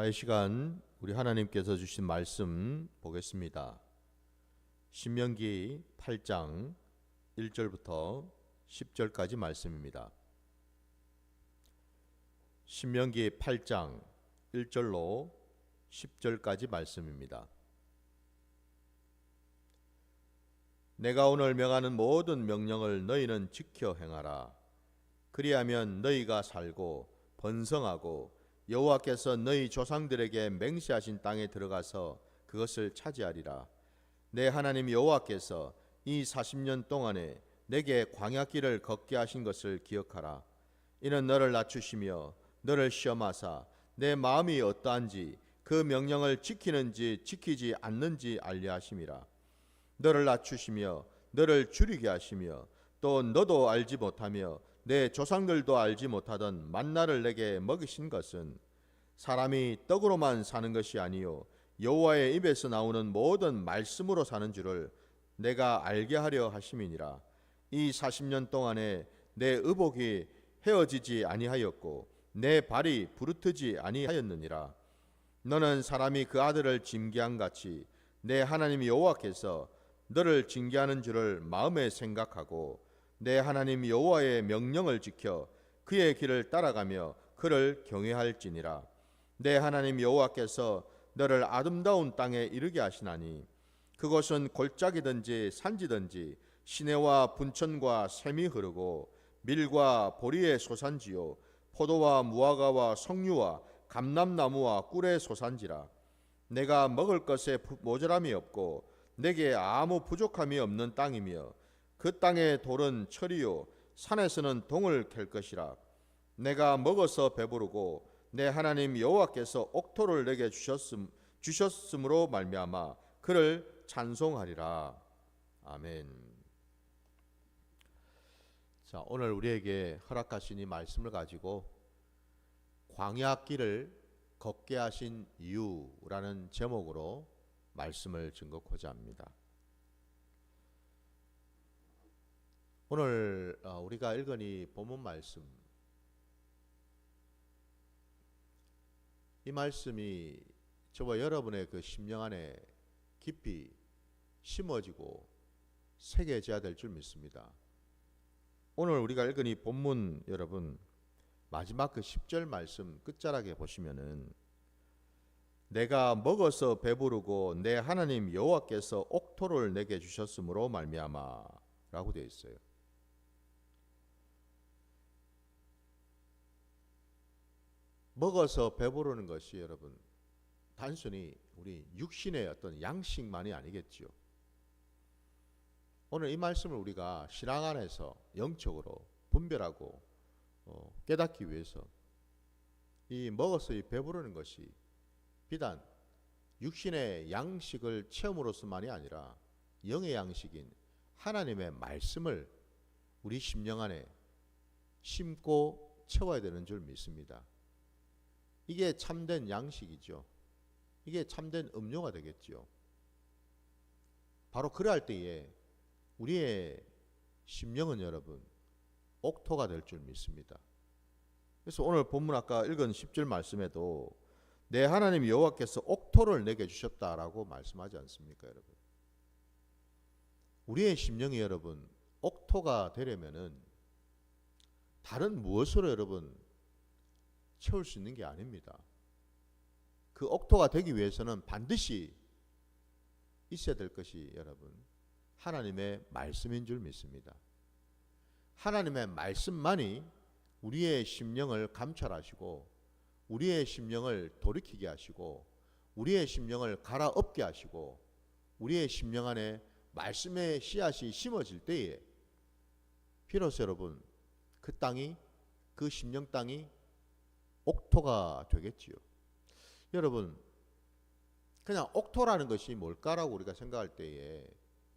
이 시간 우리 하나님께서 주신 말씀 보겠습니다. 신명기 8장 1절부터 10절까지 말씀입니다. 신명기 8장 1절로 10절까지 말씀입니다. 내가 오늘 명하는 모든 명령을 너희는 지켜 행하라. 그리하면 너희가 살고 번성하고 여호와께서 너희 조상들에게 맹세하신 땅에 들어가서 그것을 차지하리라. 내 하나님 여호와께서 이 40년 동안에 내게 광야길을 걷게 하신 것을 기억하라. 이는 너를 낮추시며 너를 시험하사 내 마음이 어떠한지 그 명령을 지키는지 지키지 않는지 알려 하심이라. 너를 낮추시며 너를 줄이게 하시며 또 너도 알지 못하며 내 조상들도 알지 못하던 만나를 내게 먹이신 것은 사람이 떡으로만 사는 것이 아니요 여호와의 입에서 나오는 모든 말씀으로 사는 줄을 내가 알게 하려 하심이니라. 이 40년 동안에 내 의복이 헤어지지 아니하였고 내 발이 부르트지 아니하였느니라. 너는 사람이 그 아들을 징계한 같이 내 하나님 여호와께서 너를 징계하는 줄을 마음에 생각하고 내 하나님 여호와의 명령을 지켜 그의 길을 따라가며 그를 경외할지니라. 내 하나님 여호와께서 너를 아름다운 땅에 이르게 하시나니 그곳은 골짜기든지 산지든지 시내와 분천과 샘이 흐르고 밀과 보리의 소산지요 포도와 무화과와 석류와 감람나무와 꿀의 소산지라. 내가 먹을 것에 모자람이 없고 내게 아무 부족함이 없는 땅이며 그 땅의 돌은 철이요 산에서는 동을 캘 것이라. 내가 먹어서 배부르고 내 하나님 여호와께서 옥토를 내게 주셨음으로 말미암아 그를 찬송하리라. 아멘. 자, 오늘 우리에게 허락하신 이 말씀을 가지고 광야길을 걷게 하신 이유라는 제목으로 말씀을 증거하고자 합니다. 오늘 우리가 읽은 이 본문 말씀, 이 말씀이 저와 여러분의 그 심령 안에 깊이 심어지고 새겨져야 될 줄 믿습니다. 오늘 우리가 읽은 이 본문 여러분 마지막 그 10절 말씀 끝자락에 보시면은 내가 먹어서 배부르고 내 하나님 여호와께서 옥토를 내게 주셨으므로 말미암아 라고 되어 있어요. 먹어서 배부르는 것이 여러분 단순히 우리 육신의 어떤 양식만이 아니겠지요. 오늘 이 말씀을 우리가 신앙 안에서 영적으로 분별하고 깨닫기 위해서 이 먹어서 이 배부르는 것이 비단 육신의 양식을 체험으로서만이 아니라 영의 양식인 하나님의 말씀을 우리 심령 안에 심고 채워야 되는 줄 믿습니다. 이게 참된 양식이죠. 이게 참된 음료가 되겠죠. 바로 그러할 때에 우리의 심령은 여러분 옥토가 될 줄 믿습니다. 그래서 오늘 본문 아까 읽은 10절 말씀에도 내 하나님 여호와께서 옥토를 내게 주셨다라고 말씀하지 않습니까, 여러분? 우리의 심령이 여러분 옥토가 되려면은 다른 무엇으로 여러분 채울 수 있는 게 아닙니다. 그 옥토가 되기 위해서는 반드시 있어야 될 것이 여러분 하나님의 말씀인 줄 믿습니다. 하나님의 말씀만이 우리의 심령을 감찰하시고 우리의 심령을 돌이키게 하시고 우리의 심령을 갈아엎게 하시고 우리의 심령 안에 말씀의 씨앗이 심어질 때에 비로소 여러분 그 땅이 그 심령 땅이 옥토가 되겠지요. 여러분 그냥 옥토라는 것이 뭘까라고 우리가 생각할 때에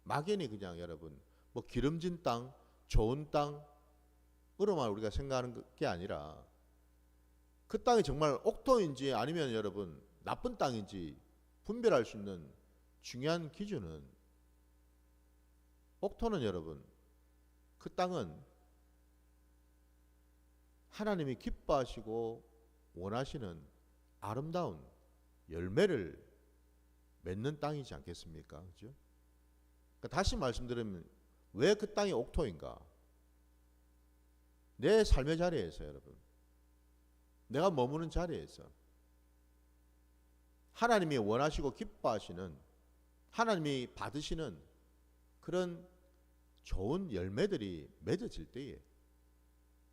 막연히 그냥 여러분 뭐 기름진 땅, 좋은 땅으로만 우리가 생각하는 게 아니라 그 땅이 정말 옥토인지 아니면 여러분 나쁜 땅인지 분별할 수 있는 중요한 기준은 옥토는 여러분 그 땅은 하나님이 기뻐하시고 원하시는 아름다운 열매를 맺는 땅이지 않겠습니까? 그죠? 그러니까 다시 말씀드리면 왜 그 땅이 옥토인가? 내 삶의 자리에서 여러분, 내가 머무는 자리에서 하나님이 원하시고 기뻐하시는, 하나님이 받으시는 그런 좋은 열매들이 맺어질 때에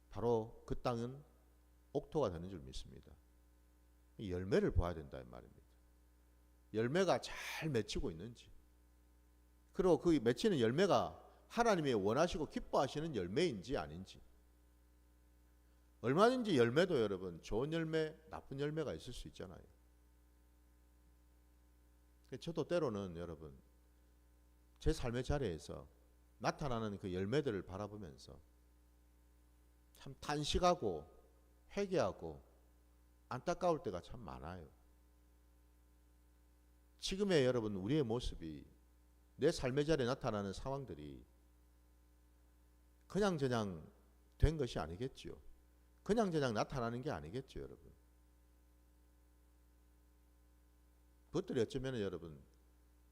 바로 그 땅은 옥토가 되는 줄 믿습니다. 열매를 봐야 된다 이 말입니다. 열매가 잘 맺히고 있는지, 그리고 그 맺히는 열매가 하나님이 원하시고 기뻐하시는 열매인지 아닌지. 얼마든지 열매도 여러분 좋은 열매, 나쁜 열매가 있을 수 있잖아요. 저도 때로는 여러분 제 삶의 자리에서 나타나는 그 열매들을 바라보면서 참 탄식하고 회개하고 안타까울 때가 참 많아요. 지금의 여러분 우리의 모습이, 내 삶의 자리에 나타나는 상황들이 그냥저냥 된 것이 아니겠죠. 그냥저냥 나타나는 게 아니겠죠, 여러분. 그것들이 어쩌면 여러분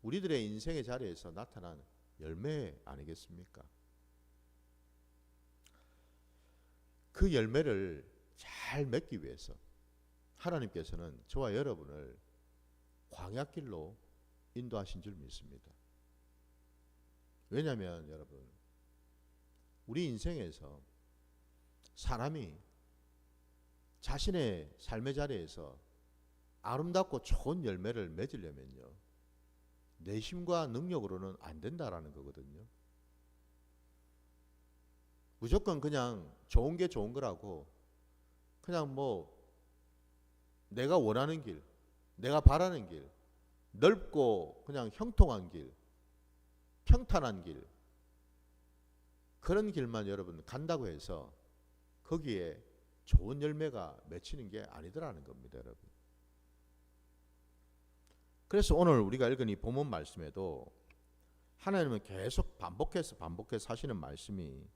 우리들의 인생의 자리에서 나타난 열매 아니겠습니까? 그 열매를 잘 맺기 위해서 하나님께서는 저와 여러분을 광야길로 인도하신 줄 믿습니다. 왜냐하면 여러분 우리 인생에서 사람이 자신의 삶의 자리에서 아름답고 좋은 열매를 맺으려면요, 내심과 능력으로는 안 된다라는 거거든요. 무조건 그냥 좋은 게 좋은 거라고 그냥 뭐 내가 원하는 길, 내가 바라는 길, 넓고 그냥 형통한 길, 평탄한 길, 그런 길만 여러분 간다고 해서 거기에 좋은 열매가 맺히는 게 아니더라는 겁니다, 여러분. 그래서 오늘 우리가 읽은 이 본문 말씀에도 하나님은 계속 반복해서 하시는 말씀이,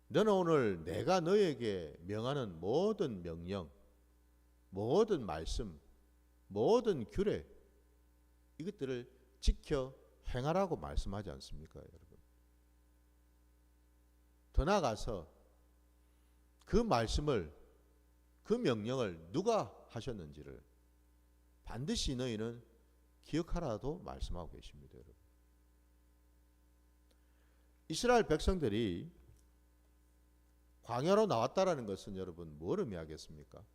너는 오늘 내가 너에게 명하는 모든 명령, 모든 말씀, 모든 규례, 이것들을 지켜 행하라고 말씀하지 않습니까, 여러분? 더 나아가서 그 말씀을, 그 명령을 누가 하셨는지를 반드시 너희는 기억하라도 말씀하고 계십니다, 여러분. 이스라엘 백성들이 광야로 나왔다라는 것은 여러분 뭘 의미하겠습니까?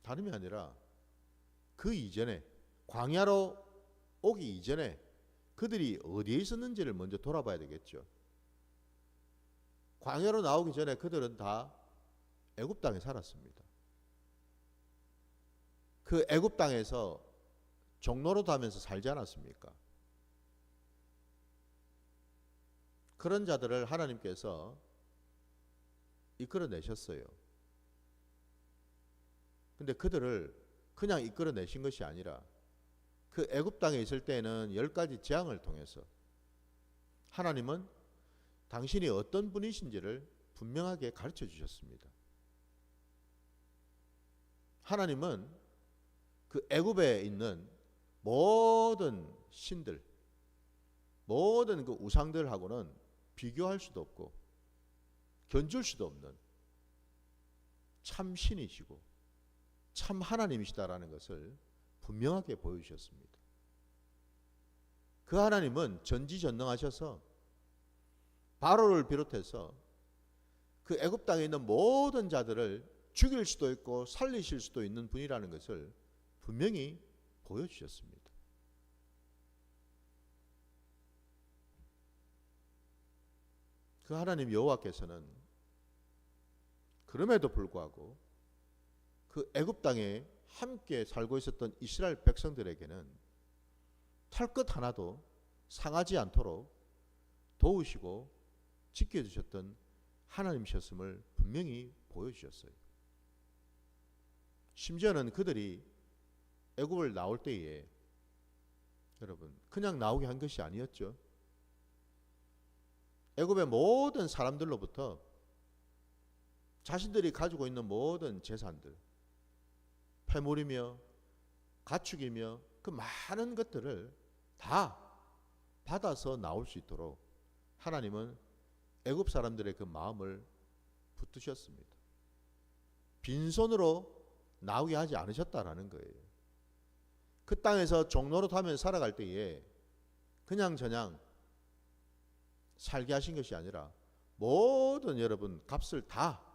다름이 아니라 그 이전에, 광야로 오기 이전에 그들이 어디에 있었는지를 먼저 돌아봐야 되겠죠. 광야로 나오기 전에 그들은 다 애굽 땅에 살았습니다. 그 애굽 땅에서 종로로 하면서 살지 않았습니까? 그런 자들을 하나님께서 이끌어내셨어요. 근데 그들을 그냥 이끌어내신 것이 아니라 그 애굽 땅에 있을 때에는 10가지 재앙을 통해서 하나님은 당신이 어떤 분이신지를 분명하게 가르쳐 주셨습니다. 하나님은 그 애굽에 있는 모든 신들, 모든 그 우상들하고는 비교할 수도 없고 견줄 수도 없는 참 신이시고 참 하나님이시다라는 것을 분명하게 보여주셨습니다. 그 하나님은 전지전능하셔서 바로를 비롯해서 그 애굽 땅에 있는 모든 자들을 죽일 수도 있고 살리실 수도 있는 분이라는 것을 분명히 보여주셨습니다. 그 하나님 여호와께서는 그럼에도 불구하고 그 애굽 땅에 함께 살고 있었던 이스라엘 백성들에게는 털 것 하나도 상하지 않도록 도우시고 지켜주셨던 하나님이셨음을 분명히 보여주셨어요. 심지어는 그들이 애굽을 나올 때에 여러분 그냥 나오게 한 것이 아니었죠. 애굽의 모든 사람들로부터 자신들이 가지고 있는 모든 재산들, 패물이며 가축이며 그 많은 것들을 다 받아서 나올 수 있도록 하나님은 애굽 사람들의 그 마음을 붙드셨습니다. 빈손으로 나오게 하지 않으셨다라는 거예요. 그 땅에서 종노릇하며 살아갈 때에 그냥 살게 하신 것이 아니라 모든 여러분 값을 다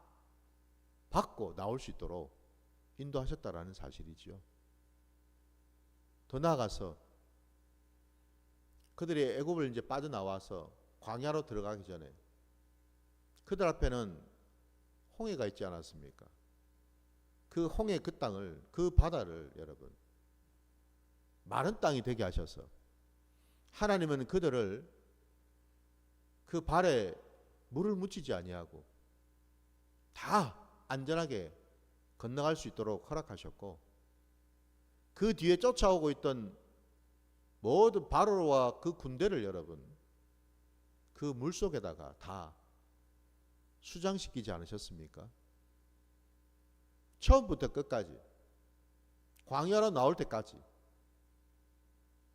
받고 나올 수 있도록 인도하셨다라는 사실이지요. 더 나아가서 그들이 애굽을 이제 빠져나와서 광야로 들어가기 전에 그들 앞에는 홍해가 있지 않았습니까? 그 홍해 그 땅을, 그 바다를 여러분 마른 땅이 되게 하셔서 하나님은 그들을 그 발에 물을 묻히지 아니하고 다 안전하게 건너갈 수 있도록 허락하셨고, 그 뒤에 쫓아오고 있던 모든 바로와 그 군대를 여러분 그 물속에다가 다 수장시키지 않으셨습니까? 처음부터 끝까지 광야로 나올 때까지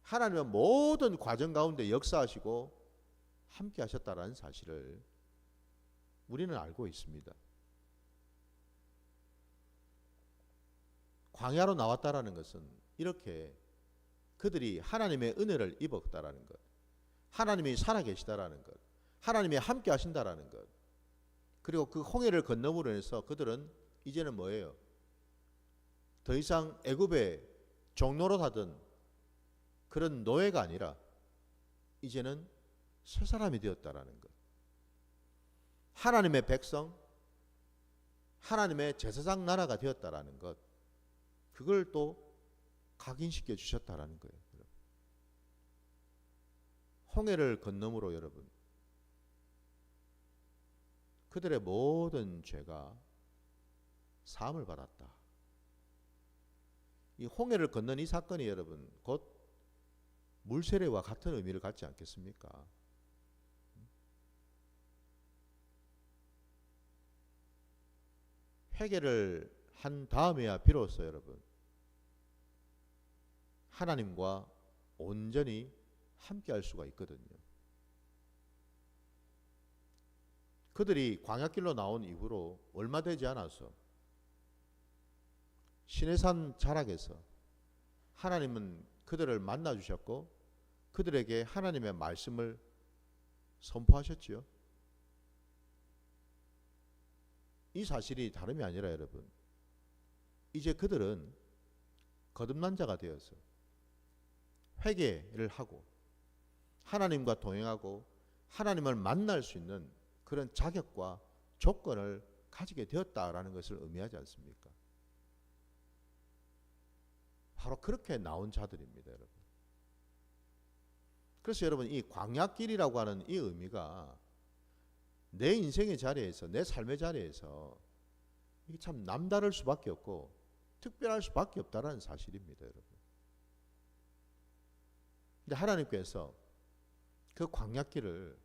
하나님은 모든 과정 가운데 역사하시고 함께 하셨다라는 사실을 우리는 알고 있습니다. 광야로 나왔다라는 것은 이렇게 그들이 하나님의 은혜를 입었다라는 것, 하나님이 살아계시다라는 것, 하나님이 함께 하신다라는 것, 그리고 그 홍해를 건너므로 해서 그들은 이제는 뭐예요? 더 이상 애굽의 종노릇 하던 그런 노예가 아니라 이제는 새 사람이 되었다라는 것, 하나님의 백성, 하나님의 제사장 나라가 되었다라는 것, 그걸 또 각인시켜 주셨다라는 거예요. 홍해를 건너므로 여러분 그들의 모든 죄가 사함을 받았다. 이 홍해를 건넌 이 사건이 여러분 곧 물세례와 같은 의미를 갖지 않겠습니까? 회개를 한 다음에야 비로소 여러분 하나님과 온전히 함께 할 수가 있거든요. 그들이 광야길로 나온 이후로 얼마 되지 않아서 시내산 자락에서 하나님은 그들을 만나 주셨고 그들에게 하나님의 말씀을 선포하셨지요. 이 사실이 다름이 아니라 여러분 이제 그들은 거듭난 자가 되어서 회개를 하고 하나님과 동행하고 하나님을 만날 수 있는 그런 자격과 조건을 가지게 되었다라는 것을 의미하지 않습니까? 바로 그렇게 나온 자들입니다, 여러분. 그래서 여러분 이 광야길이라고 하는 이 의미가 내 인생의 자리에서, 내 삶의 자리에서 이게 참 남다를 수밖에 없고 특별할 수밖에 없다라는 사실입니다, 여러분. 근데 하나님께서 그 광야길을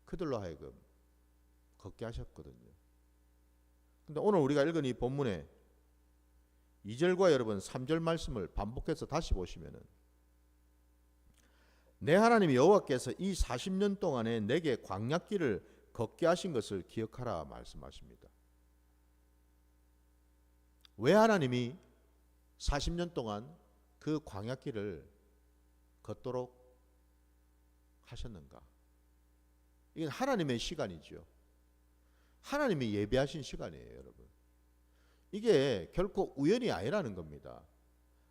그들로 하여금 걷게 하셨거든요. 근데 오늘 우리가 읽은 이 본문에 2절과 여러분 3절 말씀을 반복해서 다시 보시면은 내 하나님 여호와께서 이 40년 동안에 내게 광야길을 걷게 하신 것을 기억하라 말씀하십니다. 왜 하나님이 40년 동안 그 광야길을 걷도록 하셨는가? 이건 하나님의 시간이죠. 하나님이 예비하신 시간이에요, 여러분. 이게 결코 우연이 아니라는 겁니다.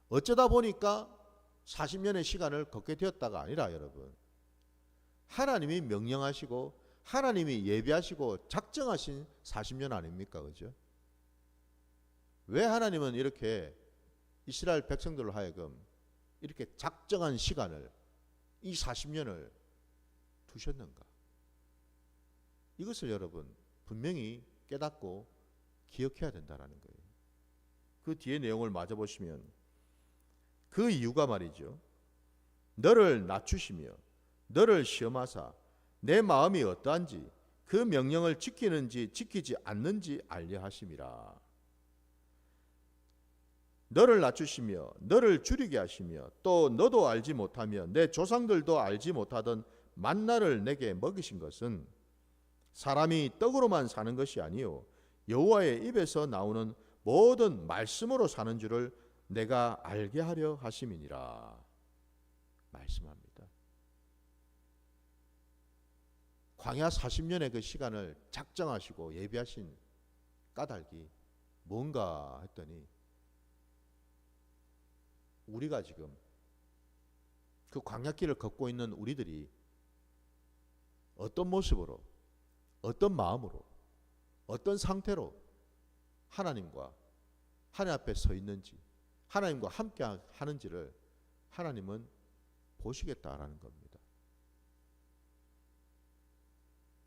어쩌다 보니까 40년의 시간을 걷게 되었다가 아니라 여러분 하나님이 명령하시고 하나님이 예비하시고 작정하신 40년 아닙니까? 그죠? 왜 하나님은 이렇게 이스라엘 백성들로 하여금 이렇게 작정한 시간을 이 40년을 두셨는가? 이것을 여러분 분명히 깨닫고 기억해야 된다는 거예요. 그 뒤에 내용을 마저 보시면 그 이유가 말이죠. 너를 낮추시며 너를 시험하사 내 마음이 어떠한지 그 명령을 지키는지 지키지 않는지 알려 하심이라. 너를 낮추시며 너를 줄이게 하시며 또 너도 알지 못하며 내 조상들도 알지 못하던 만나를 내게 먹이신 것은 사람이 떡으로만 사는 것이 아니요 여호와의 입에서 나오는 모든 말씀으로 사는 줄을 내가 알게 하려 하심이니라 말씀합니다. 광야 40년의 그 시간을 작정하시고 예비하신 까닭이 뭔가 했더니 우리가 지금 그 광야길을 걷고 있는 우리들이 어떤 모습으로, 어떤 마음으로, 어떤 상태로 하나님과 하나님 앞에 서 있는지, 하나님과 함께 하는지를 하나님은 보시겠다라는 겁니다.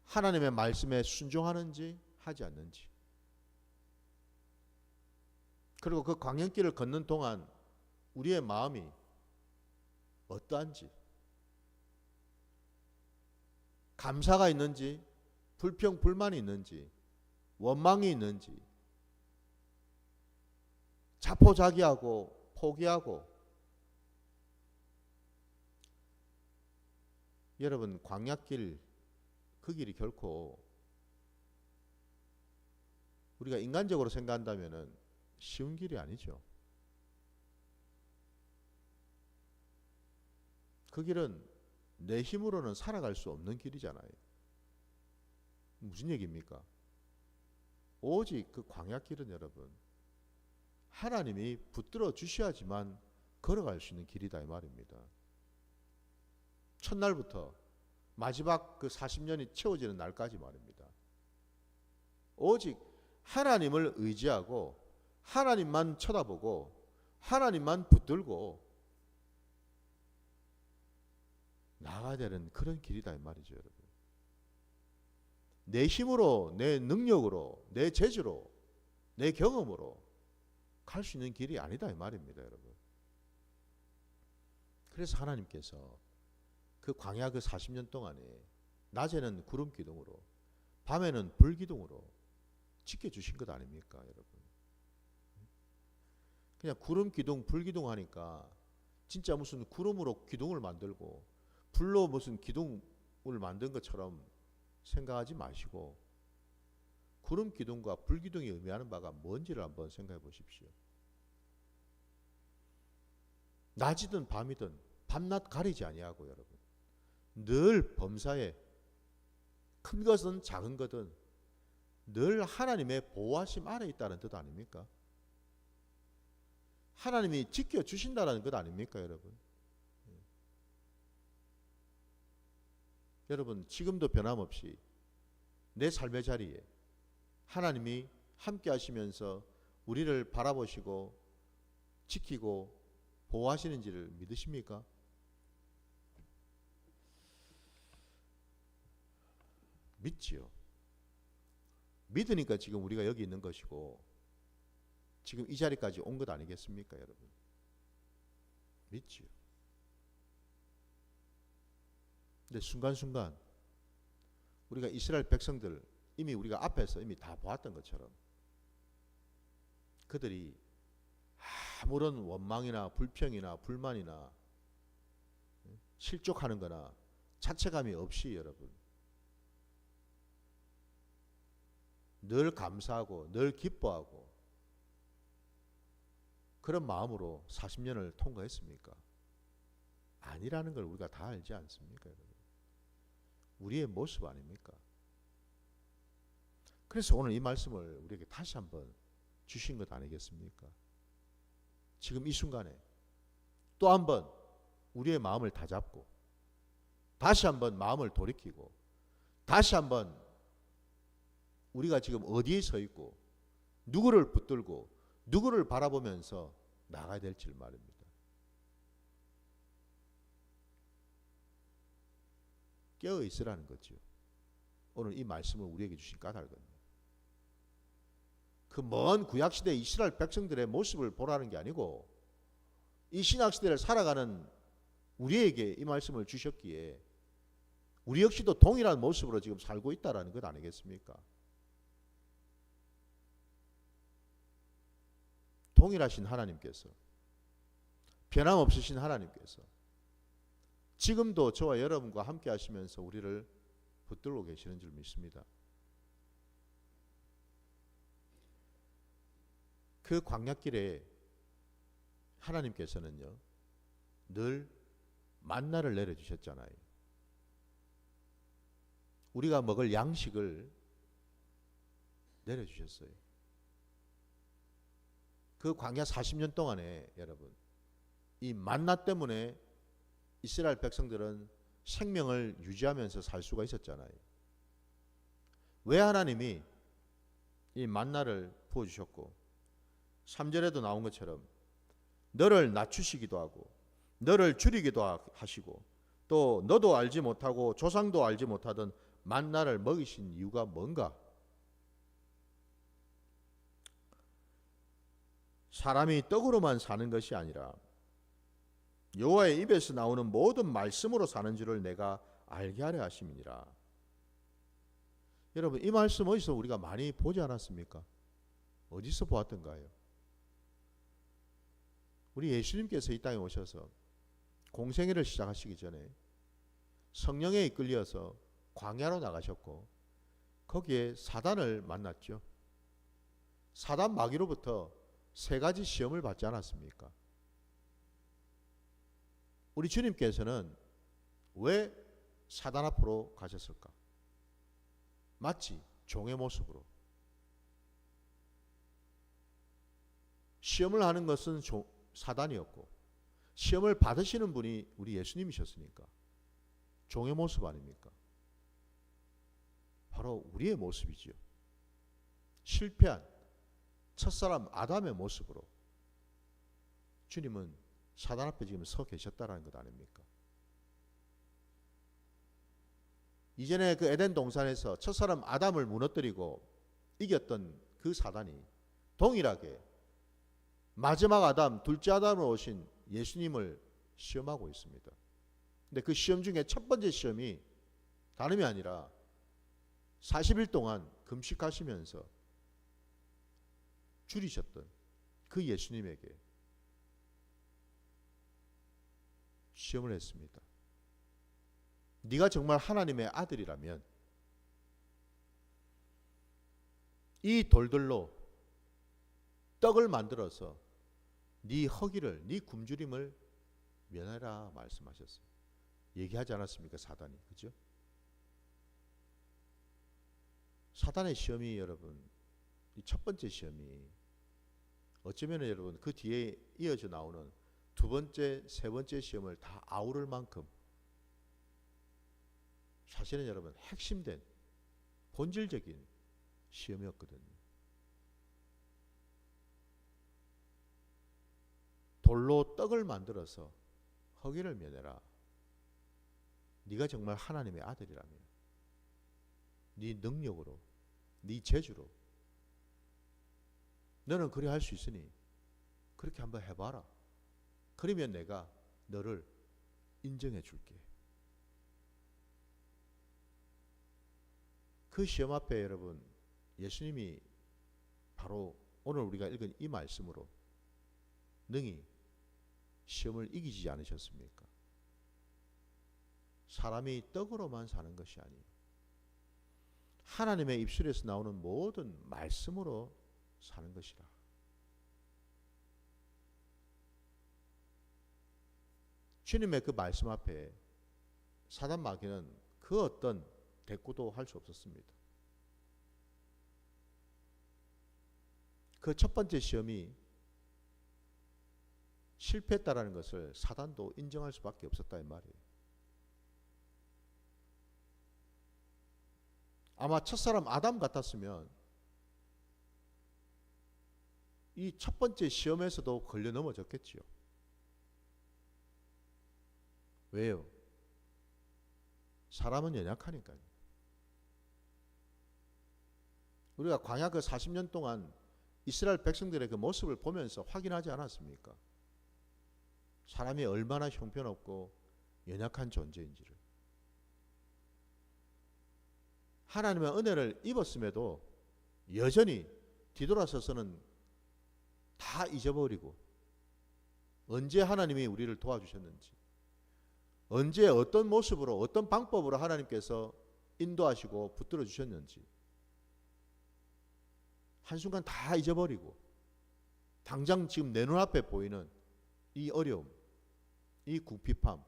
하나님의 말씀에 순종하는지 하지 않는지, 그리고 그 광야길을 걷는 동안 우리의 마음이 어떠한지, 감사가 있는지, 불평, 불만이 있는지, 원망이 있는지, 자포자기하고 포기하고. 여러분, 광야길, 그 길이 결코 우리가 인간적으로 생각한다면 쉬운 길이 아니죠. 그 길은 내 힘으로는 살아갈 수 없는 길이잖아요. 무슨 얘기입니까? 오직 그 광야길은 여러분 하나님이 붙들어 주셔야지만 걸어갈 수 있는 길이다 이 말입니다. 첫날부터 마지막 그 40년이 채워지는 날까지 말입니다. 오직 하나님을 의지하고 하나님만 쳐다보고 하나님만 붙들고 나가야 되는 그런 길이다 이 말이죠, 여러분. 내 힘으로, 내 능력으로, 내 재주로, 내 경험으로 갈 수 있는 길이 아니다 이 말입니다, 여러분. 그래서 하나님께서 그 광야 그 40년 동안에 낮에는 구름 기둥으로 밤에는 불 기둥으로 지켜주신 것 아닙니까, 여러분? 그냥 구름 기둥, 불 기둥 하니까 진짜 무슨 구름으로 기둥을 만들고 불로 무슨 기둥을 만든 것처럼 생각하지 마시고 구름 기둥과 불 기둥이 의미하는 바가 뭔지를 한번 생각해 보십시오. 낮이든 밤이든 밤낮 가리지 아니하고 여러분 늘 범사에 큰 것은 작은 것은 늘 하나님의 보호하심 아래 있다는 뜻 아닙니까? 하나님이 지켜주신다는 것 아닙니까, 여러분? 여러분 지금도 변함없이 내 삶의 자리에 하나님이 함께 하시면서 우리를 바라보시고 지키고 보호하시는지를 믿으십니까? 믿지요. 믿으니까 지금 우리가 여기 있는 것이고 지금 이 자리까지 온 것 아니겠습니까, 여러분? 믿지요. 근데 순간순간 우리가 이스라엘 백성들 이미 우리가 앞에서 이미 다 보았던 것처럼 그들이 아무런 원망이나 불평이나 불만이나 실족하는 거나 자책감이 없이 여러분 늘 감사하고 늘 기뻐하고 그런 마음으로 40년을 통과했습니까? 아니라는 걸 우리가 다 알지 않습니까, 여러분? 우리의 모습 아닙니까? 그래서 오늘 이 말씀을 우리에게 다시 한번 주신 것 아니겠습니까? 지금 이 순간에 또 한번 우리의 마음을 다잡고 다시 한번 마음을 돌이키고 다시 한번 우리가 지금 어디에 서 있고 누구를 붙들고 누구를 바라보면서 나가야 될지를 말입니다. 깨어 있으라는 거죠. 오늘 이 말씀을 우리에게 주신 까닭은 그 먼 구약시대 이스라엘 백성들의 모습을 보라는 게 아니고 이 신약시대를 살아가는 우리에게 이 말씀을 주셨기에 우리 역시도 동일한 모습으로 지금 살고 있다는 것 아니겠습니까? 동일하신 하나님께서, 변함없으신 하나님께서 지금도 저와 여러분과 함께 하시면서 우리를 붙들고 계시는 줄 믿습니다. 그 광야길에 하나님께서는요, 늘 만나를 내려주셨잖아요. 우리가 먹을 양식을 내려주셨어요. 그 광야 40년 동안에 여러분, 이 만나 때문에 이스라엘 백성들은 생명을 유지하면서 살 수가 있었잖아요. 왜 하나님이 이 만나를 부어주셨고 3절에도 나온 것처럼 너를 낮추시기도 하고 너를 줄이기도 하시고 또 너도 알지 못하고 조상도 알지 못하던 만나를 먹이신 이유가 뭔가? 사람이 떡으로만 사는 것이 아니라 여호와의 입에서 나오는 모든 말씀으로 사는 줄을 내가 알게 하려 하심이니라. 여러분, 이 말씀 어디서 우리가 많이 보지 않았습니까? 어디서 보았던가요? 우리 예수님께서 이 땅에 오셔서 공생애를 시작하시기 전에 성령에 이끌려서 광야로 나가셨고 거기에 사단을 만났죠. 사단 마귀로부터 3가지 시험을 받지 않았습니까? 우리 주님께서는 왜 사단 앞으로 가셨을까? 마치 종의 모습으로. 시험을 하는 것은 사단이었고 시험을 받으시는 분이 우리 예수님이셨으니까 종의 모습 아닙니까? 바로 우리의 모습이지요. 실패한 첫사람 아담의 모습으로 주님은 사단 앞에 지금 서 계셨다는 것 아닙니까? 이전에 그 에덴 동산에서 첫사람 아담을 무너뜨리고 이겼던 그 사단이 동일하게 마지막 아담, 둘째 아담으로 오신 예수님을 시험하고 있습니다. 근데 그 시험 중에 첫 번째 시험이 다름이 아니라 40일 동안 금식하시면서 줄이셨던 그 예수님에게 시험을 했습니다. 네가 정말 하나님의 아들이라면 이 돌들로 떡을 만들어서 네 허기를, 네 굶주림을 면하라 말씀하셨어요. 얘기하지 않았습니까? 사단이. 그죠? 사단의 시험이 여러분, 이 첫 번째 시험이 어쩌면 여러분 그 뒤에 이어져 나오는 두 번째, 세 번째 시험을 다 아우를 만큼 사실은 여러분 핵심된 본질적인 시험이었거든요. 돌로 떡을 만들어서 허기를 면해라. 네가 정말 하나님의 아들이라면 네 능력으로, 네 재주로 너는 그리 할 수 있으니 그렇게 한번 해봐라. 그러면 내가 너를 인정해 줄게. 그 시험 앞에 여러분 예수님이 바로 오늘 우리가 읽은 이 말씀으로 능히 시험을 이기지 않으셨습니까? 사람이 떡으로만 사는 것이 아니에요. 하나님의 입술에서 나오는 모든 말씀으로 사는 것이라. 주님의 그 말씀 앞에 사단 마귀는 그 어떤 대꾸도 할 수 없었습니다. 그 첫 번째 시험이 실패했다라는 것을 사단도 인정할 수밖에 없었다 이 말이에요. 아마 첫사람 아담 같았으면 이 첫 번째 시험에서도 걸려 넘어졌겠지요. 왜요? 사람은 연약하니까요. 우리가 광야 그 40년 동안 이스라엘 백성들의 그 모습을 보면서 확인하지 않았습니까? 사람이 얼마나 형편없고 연약한 존재인지를. 하나님의 은혜를 입었음에도 여전히 뒤돌아서서는 다 잊어버리고 언제 하나님이 우리를 도와주셨는지, 언제 어떤 모습으로 어떤 방법으로 하나님께서 인도하시고 붙들어 주셨는지 한순간 다 잊어버리고 당장 지금 내 눈앞에 보이는 이 어려움, 이 궁핍함,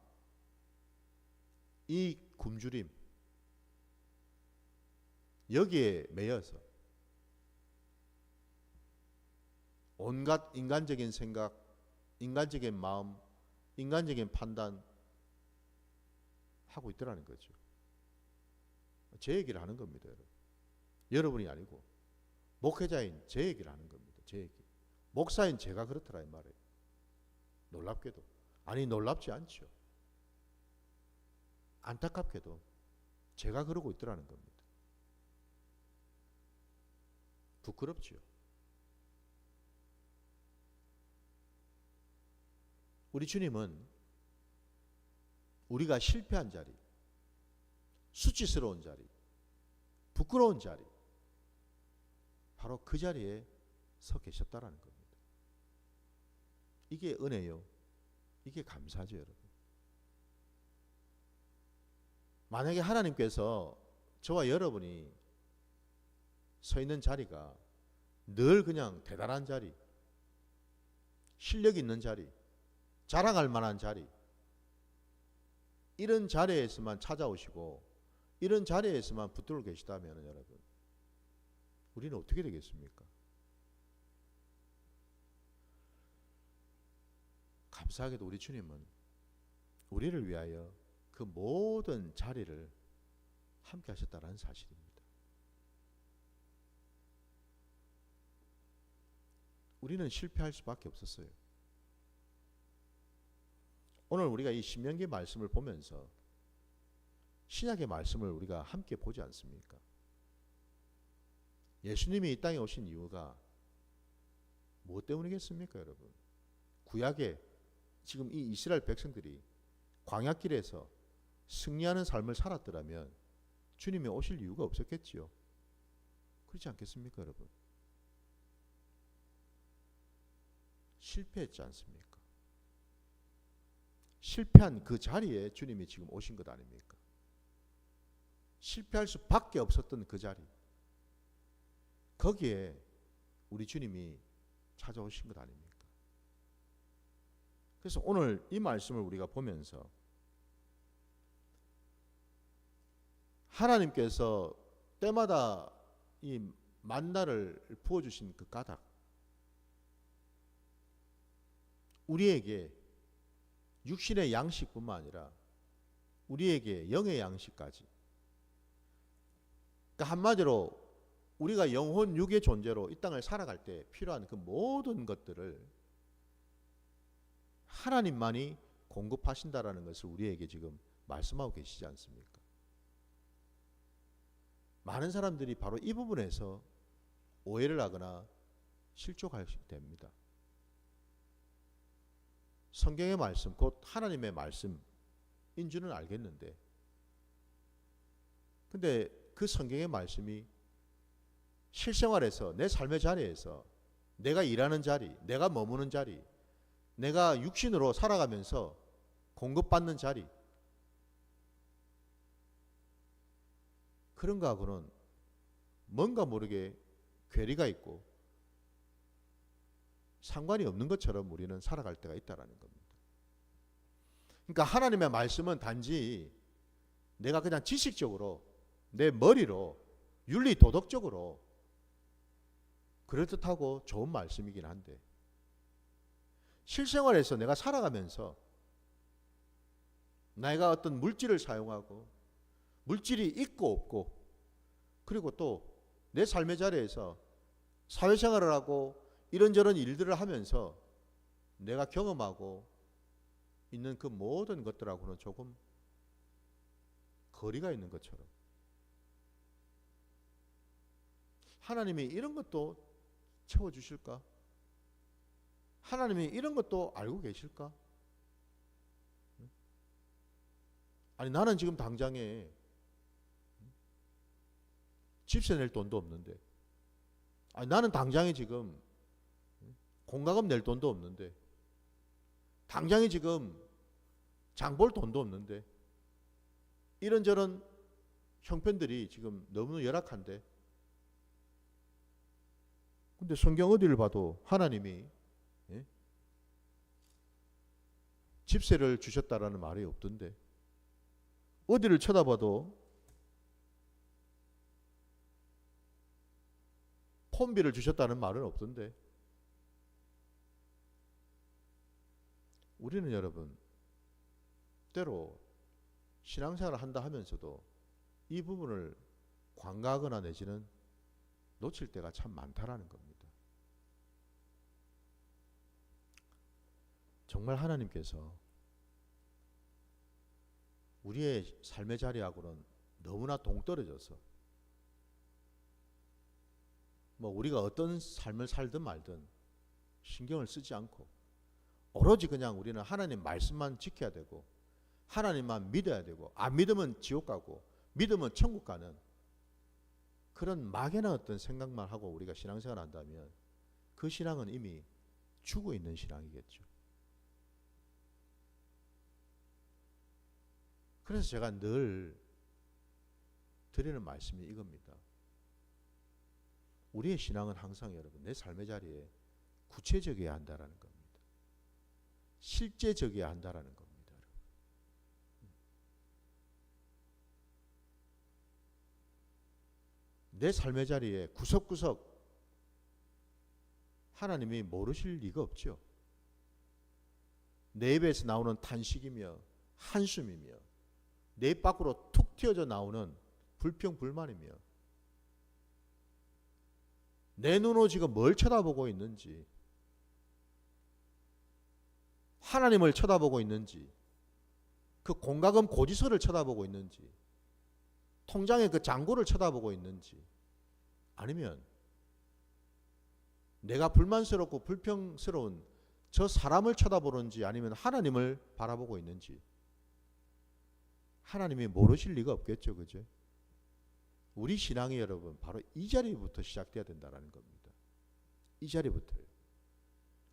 이 굶주림, 여기에 매여서 온갖 인간적인 생각, 인간적인 마음, 인간적인 판단 하고 있더라는 거죠. 제 얘기를 하는 겁니다, 여러분. 여러분이 아니고 목회자인 제 얘기를 하는 겁니다. 제 얘기. 목사인 제가 그렇더라 이 말이에요. 놀랍게도. 아니 놀랍지 않죠. 안타깝게도 제가 그러고 있더라는 겁니다. 부끄럽지요. 우리 주님은 우리가 실패한 자리, 수치스러운 자리, 부끄러운 자리, 바로 그 자리에 서 계셨다라는 겁니다. 이게 은혜요. 이게 감사죠, 여러분. 만약에 하나님께서 저와 여러분이 서 있는 자리가 늘 그냥 대단한 자리, 실력 있는 자리, 자랑할 만한 자리, 이런 자리에서만 찾아오시고 이런 자리에서만 붙들어 계시다면 여러분, 우리는 어떻게 되겠습니까? 감사하게도 우리 주님은 우리를 위하여 그 모든 자리를 함께 하셨다는 사실입니다. 우리는 실패할 수밖에 없었어요. 오늘 우리가 이 신명기 말씀을 보면서 신약의 말씀을 우리가 함께 보지 않습니까? 예수님이 이 땅에 오신 이유가 무엇 때문이겠습니까, 여러분? 구약에 지금 이 이스라엘 백성들이 광야길에서 승리하는 삶을 살았더라면 주님이 오실 이유가 없었겠지요. 그렇지 않겠습니까, 여러분? 실패했지 않습니까? 실패한 그 자리에 주님이 지금 오신 것 아닙니까? 실패할 수밖에 없었던 그 자리, 거기에 우리 주님이 찾아오신 것 아닙니까? 그래서 오늘 이 말씀을 우리가 보면서 하나님께서 때마다 이 만나를 부어주신 그 까닭, 우리에게 육신의 양식뿐만 아니라 우리에게 영의 양식까지, 그러니까 한마디로 우리가 영혼 육의 존재로 이 땅을 살아갈 때 필요한 그 모든 것들을 하나님만이 공급하신다라는 것을 우리에게 지금 말씀하고 계시지 않습니까? 많은 사람들이 바로 이 부분에서 오해를 하거나 실족하게 됩니다. 성경의 말씀, 곧 하나님의 말씀인 줄은 알겠는데, 근데 그 성경의 말씀이 실생활에서 내 삶의 자리에서 내가 일하는 자리, 내가 머무는 자리, 내가 육신으로 살아가면서 공급받는 자리, 그런 거하고는 뭔가 모르게 괴리가 있고 상관이 없는 것처럼 우리는 살아갈 때가 있다는 겁니다. 그러니까 하나님의 말씀은 단지 내가 그냥 지식적으로 내 머리로 윤리 도덕적으로 그럴듯하고 좋은 말씀이긴 한데, 실생활에서 내가 살아가면서 내가 어떤 물질을 사용하고 물질이 있고 없고, 그리고 또 내 삶의 자리에서 사회생활을 하고 이런저런 일들을 하면서 내가 경험하고 있는 그 모든 것들하고는 조금 거리가 있는 것처럼, 하나님이 이런 것도 채워주실까? 하나님이 이런 것도 알고 계실까? 아니 나는 지금 당장에 집세 낼 돈도 없는데, 아니 나는 당장에 지금 공과금 낼 돈도 없는데, 당장에 지금 장 볼 돈도 없는데, 이런저런 형편들이 지금 너무 열악한데, 근데 성경 어디를 봐도 하나님이 집세를 주셨다라는 말이 없던데, 어디를 쳐다봐도 폰비를 주셨다는 말은 없던데, 우리는 여러분 때로 신앙생활을 한다 하면서도 이 부분을 관가하거나 내지는 놓칠 때가 참 많다라는 겁니다. 정말 하나님께서 우리의 삶의 자리하고는 너무나 동떨어져서 우리가 어떤 삶을 살든 말든 신경을 쓰지 않고 오로지 그냥 우리는 하나님 말씀만 지켜야 되고 하나님만 믿어야 되고, 안 믿으면 지옥 가고 믿으면 천국 가는 그런 막연한 어떤 생각만 하고 우리가 신앙생활을 한다면 그 신앙은 이미 죽어 있는 신앙이겠죠. 그래서 제가 늘 드리는 말씀이 이겁니다. 우리의 신앙은 항상 여러분 내 삶의 자리에 구체적이어야 한다라는 겁니다. 실제적이어야 한다라는 겁니다. 내 삶의 자리에 구석구석 하나님이 모르실 리가 없죠. 내 입에서 나오는 탄식이며 한숨이며 내 입 밖으로 툭 튀어져 나오는 불평불만이며 내 눈으로 지금 뭘 쳐다보고 있는지, 하나님을 쳐다보고 있는지, 그 공과금 고지서를 쳐다보고 있는지, 통장의 그 잔고를 쳐다보고 있는지, 아니면 내가 불만스럽고 불평스러운 저 사람을 쳐다보는지, 아니면 하나님을 바라보고 있는지 하나님이 모르실 리가 없겠죠. 그죠? 우리 신앙이 여러분 바로 이 자리부터 시작돼야 된다는 겁니다. 이 자리부터요.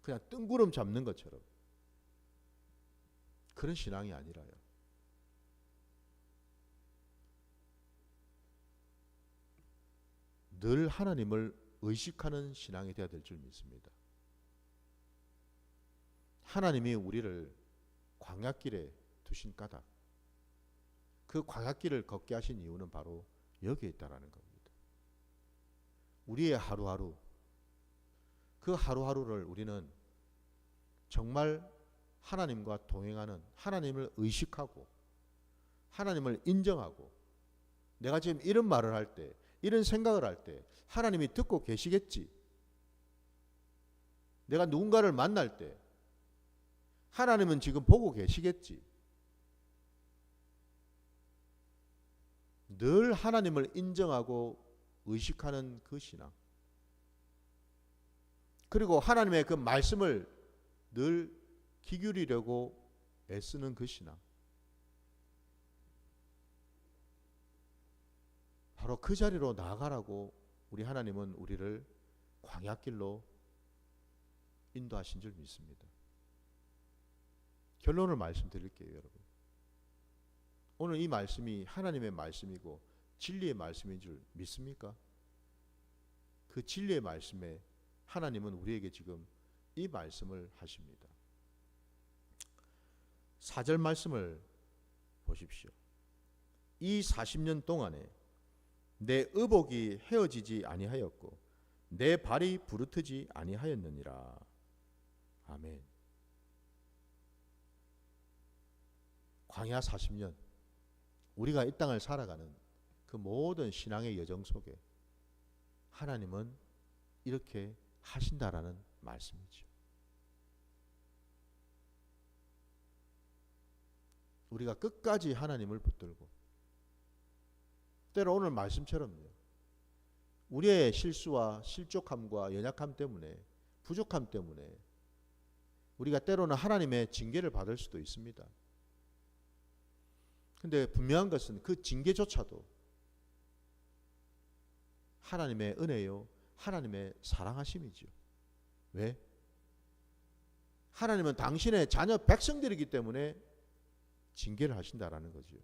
그냥 뜬구름 잡는 것처럼 그런 신앙이 아니라요. 늘 하나님을 의식하는 신앙이 되어야 될 줄 믿습니다. 하나님이 우리를 광야길에 두신 까닭, 그 광야길을 걷게 하신 이유는 바로 여기에 있다라는 겁니다. 우리의 하루하루, 그 하루하루를 우리는 정말 하나님과 동행하는, 하나님을 의식하고 하나님을 인정하고, 내가 지금 이런 말을 할 때, 이런 생각을 할 때 하나님이 듣고 계시겠지. 내가 누군가를 만날 때 하나님은 지금 보고 계시겠지. 늘 하나님을 인정하고 의식하는 그 신앙, 그리고 하나님의 그 말씀을 늘 귀 기울이려고 애쓰는 그 신앙, 바로 그 자리로 나아가라고 우리 하나님은 우리를 광야길로 인도하신 줄 믿습니다. 결론을 말씀드릴게요, 여러분. 오늘 이 말씀이 하나님의 말씀이고 진리의 말씀인 줄 믿습니까? 그 진리의 말씀에 하나님은 우리에게 지금 이 말씀을 하십니다. 4절 말씀을 보십시오. 이 40년 동안에 내 의복이 헤어지지 아니하였고 내 발이 부르트지 아니하였느니라. 아멘. 광야 40년, 우리가 이 땅을 살아가는 그 모든 신앙의 여정 속에 하나님은 이렇게 하신다라는 말씀이죠. 우리가 끝까지 하나님을 붙들고, 때로 오늘 말씀처럼요, 우리의 실수와 실족함과 연약함 때문에, 부족함 때문에 우리가 때로는 하나님의 징계를 받을 수도 있습니다. 근데 분명한 것은 그 징계조차도 하나님의 은혜요, 하나님의 사랑하심이죠. 왜? 하나님은 당신의 자녀 백성들이기 때문에 징계를 하신다라는 거죠.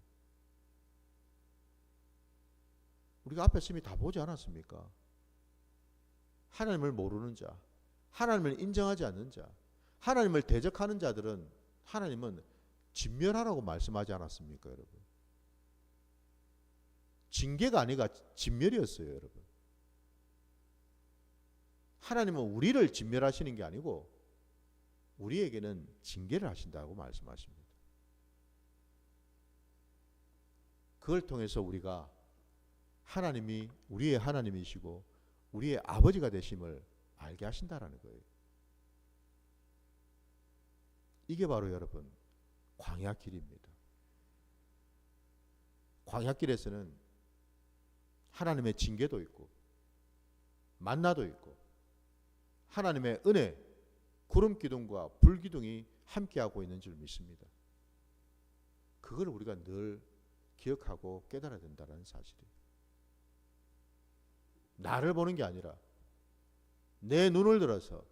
우리가 앞에 이미 다 보지 않았습니까? 하나님을 모르는 자, 하나님을 인정하지 않는 자, 하나님을 대적하는 자들은 하나님은 진멸하라고 말씀하지 않았습니까, 여러분? 징계가 아니라 진멸이었어요, 여러분. 하나님은 우리를 진멸하시는 게 아니고 우리에게는 징계를 하신다고 말씀하십니다. 그걸 통해서 우리가 하나님이 우리의 하나님이시고 우리의 아버지가 되심을 알게 하신다라는 거예요. 이게 바로 여러분 광야길입니다. 광야길에서는 하나님의 징계도 있고 만나도 있고 하나님의 은혜, 구름 기둥과 불 기둥이 함께하고 있는 줄 믿습니다. 그걸 우리가 늘 기억하고 깨달아야 된다는 사실이에요. 나를 보는 게 아니라 내 눈을 들어서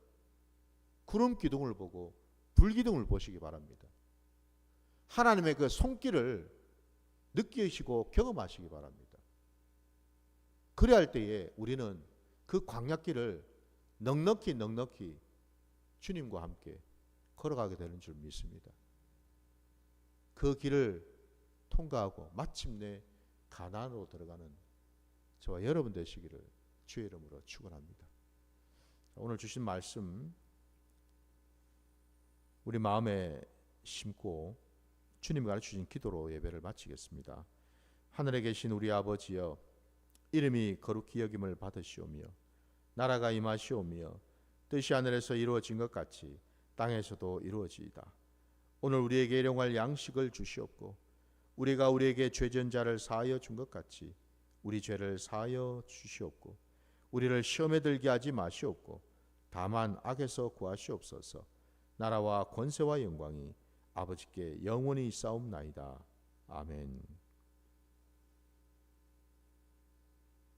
구름 기둥을 보고 불 기둥을 보시기 바랍니다. 하나님의 그 손길을 느끼시고 경험하시기 바랍니다. 그래야 할 때에 우리는 그 광야길을 넉넉히 주님과 함께 걸어가게 되는 줄 믿습니다. 그 길을 통과하고 마침내 가나안으로 들어가는 저와 여러분 되시기를 주의 이름으로 축원합니다. 오늘 주신 말씀 우리 마음에 심고 주님이 가르치신 기도로 예배를 마치겠습니다. 하늘에 계신 우리 아버지여, 이름이 거룩히 여김을 받으시오며 나라가 임하시오며 뜻이 하늘에서 이루어진 것 같이 땅에서도 이루어지이다. 오늘 우리에게 일용할 양식을 주시옵고 우리가 우리에게 죄진 자를 사하여 준 것 같이 우리 죄를 사하여 주시옵고 우리를 시험에 들게 하지 마시옵고 다만 악에서 구하시옵소서. 나라와 권세와 영광이 아버지께 영원히 있사옵나이다. 아멘.